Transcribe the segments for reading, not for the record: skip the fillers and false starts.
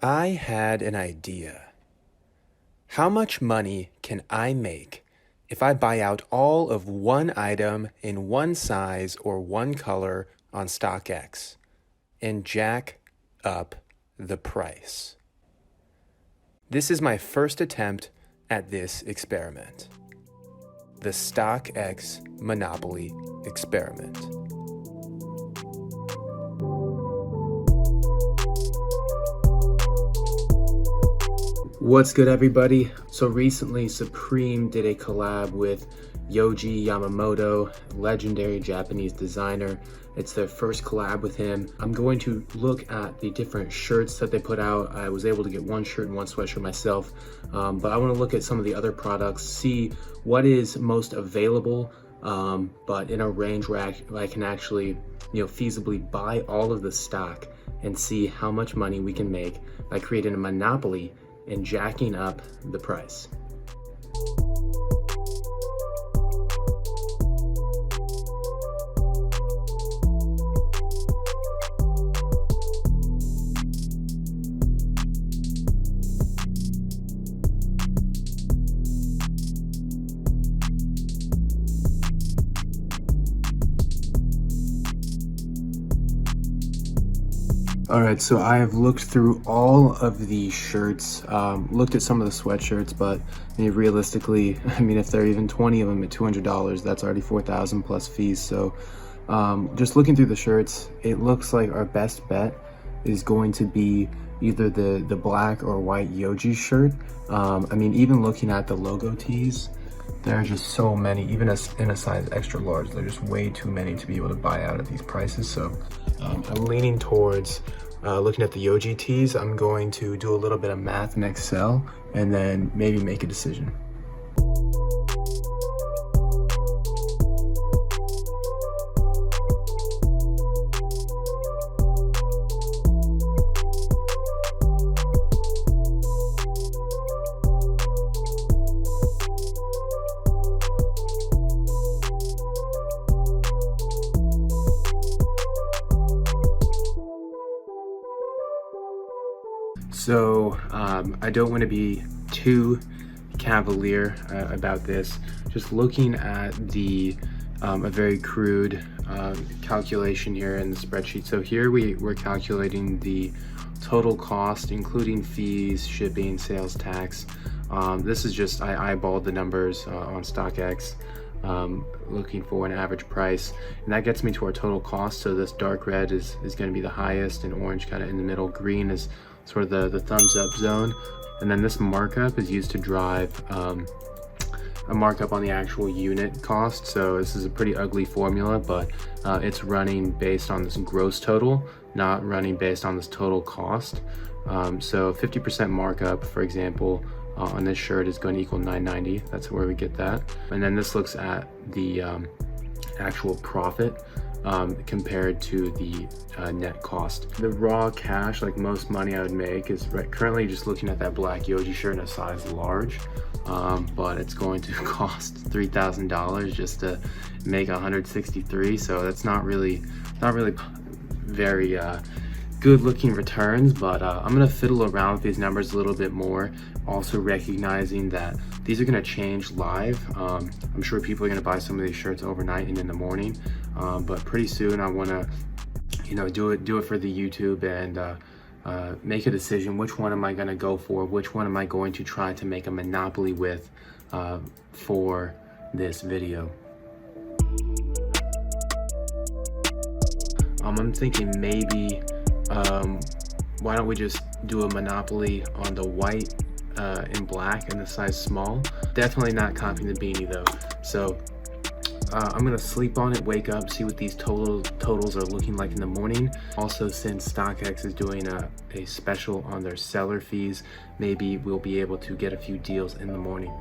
I had an idea. How much money can I make if I buy out all of one item in one size or one color on StockX and jack up the price? This is my first attempt at this experiment. The StockX Monopoly Experiment. What's good, everybody? So recently Supreme did a collab with Yohji Yamamoto, legendary Japanese designer. It's their first collab with him. I'm going to look at the different shirts that they put out. I was able to get one shirt and one sweatshirt myself, but I want to look at some of the other products, see what is most available, but in a range where I can actually, feasibly buy all of the stock and see how much money we can make by creating a monopoly and jacking up the price. All right, so I have looked through all of the shirts, looked at some of the sweatshirts, but realistically, if there are even 20 of them at $200, that's already $4,000 plus fees. So just looking through the shirts, it looks like our best bet is going to be either the black or white Yohji shirt. Even looking at the logo tees, there are just so many, even in a size extra large, there are just way too many to be able to buy out at these prices. So I'm leaning towards looking at the Yohji tees. I'm going to do a little bit of math in Excel and then maybe make a decision. So I don't want to be too cavalier about this. Just looking at a very crude calculation here in the spreadsheet. So here we're calculating the total cost, including fees, shipping, sales tax. This is just, I eyeballed the numbers on StockX, looking for an average price, and that gets me to our total cost. So this dark red is going to be the highest, and orange kind of in the middle. Green is sort of the thumbs up zone, and then this markup is used to drive a markup on the actual unit cost. So this is a pretty ugly formula, but it's running based on this gross total, not running based on this total cost. So 50% markup, for example, on this shirt is going to equal $9.90. That's where we get that. And then this looks at the actual profit compared to the net cost. The raw cash, like most money I would make, is currently just looking at that black Yohji shirt in a size large, but it's going to cost $3,000 just to make 163. So that's not really very good looking returns, but I'm gonna fiddle around with these numbers a little bit more, also recognizing that these are gonna change live. I'm sure people are gonna buy some of these shirts overnight and in the morning, but pretty soon I wanna do it for the YouTube and make a decision. Which one am I gonna go for? Which one am I going to try to make a monopoly with for this video? I'm thinking maybe why don't we just do a monopoly on the white and black and the size small. Definitely not copying the beanie though. So I'm gonna sleep on it, wake up, see what these totals are looking like in the morning. Also, since StockX is doing a special on their seller fees, maybe we'll be able to get a few deals in the morning.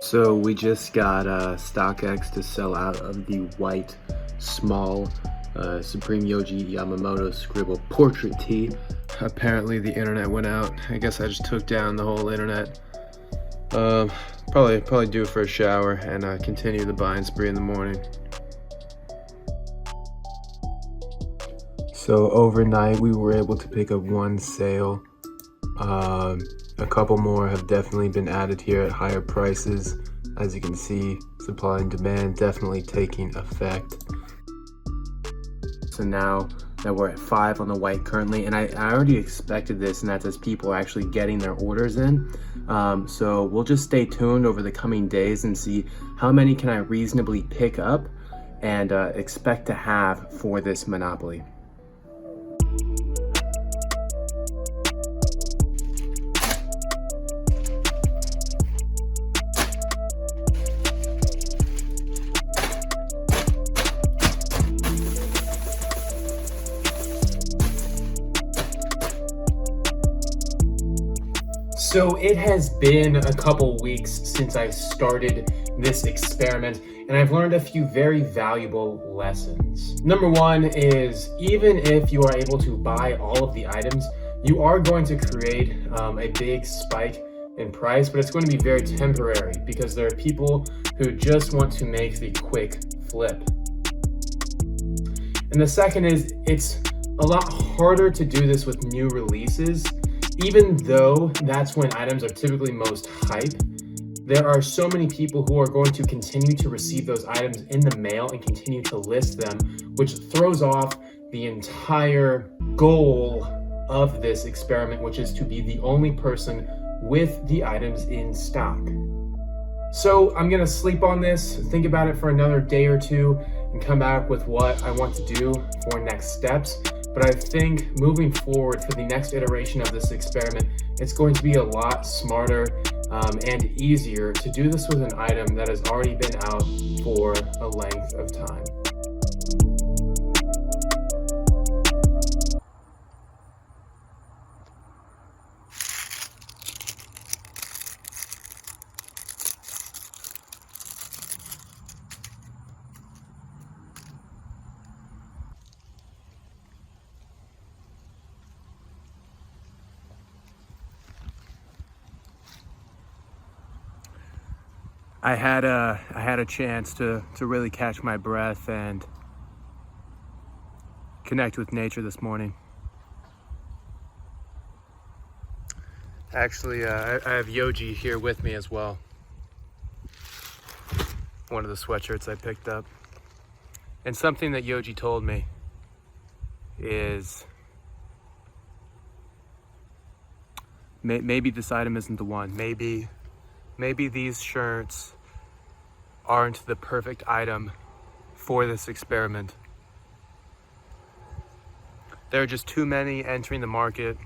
So we just got StockX to sell out of the white small Supreme Yohji Yamamoto Scribble portrait tee. Apparently the internet went out. I guess I just took down the whole internet. Probably due for a shower and continue the buying spree in the morning. So overnight we were able to pick up one sale. A couple more have definitely been added here at higher prices. As you can see, supply and demand definitely taking effect. So now that we're at 5 on the white currently, and I already expected this, and that's as people are actually getting their orders in. So we'll just stay tuned over the coming days and see how many can I reasonably pick up and expect to have for this monopoly. So it has been a couple weeks since I started this experiment, and I've learned a few very valuable lessons. Number one is, even if you are able to buy all of the items, you are going to create a big spike in price, but it's going to be very temporary because there are people who just want to make the quick flip. And the second is, it's a lot harder to do this with new releases. Even though that's when items are typically most hype, there are so many people who are going to continue to receive those items in the mail and continue to list them, which throws off the entire goal of this experiment, which is to be the only person with the items in stock. So I'm gonna sleep on this, think about it for another day or two, and come back with what I want to do for next steps. But I think moving forward for the next iteration of this experiment, it's going to be a lot smarter and easier to do this with an item that has already been out for a length of time. I had a chance to really catch my breath and connect with nature this morning. Actually, I have Yohji here with me as well. One of the sweatshirts I picked up. And something that Yohji told me is maybe this item isn't the one. Maybe these shirts aren't the perfect item for this experiment. There are just too many entering the market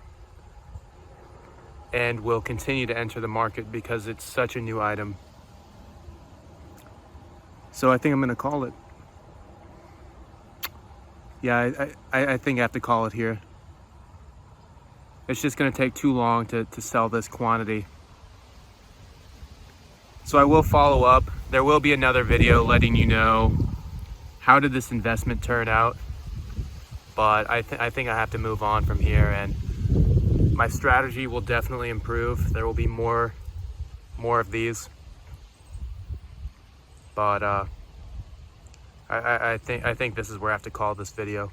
and will continue to enter the market because it's such a new item. So I think I'm gonna call it. Yeah, I think I have to call it here. It's just gonna take too long to sell this quantity. So I will follow up. There will be another video letting you know how did this investment turn out. But I think I have to move on from here, and my strategy will definitely improve. There will be more of these. But I think this is where I have to call this video.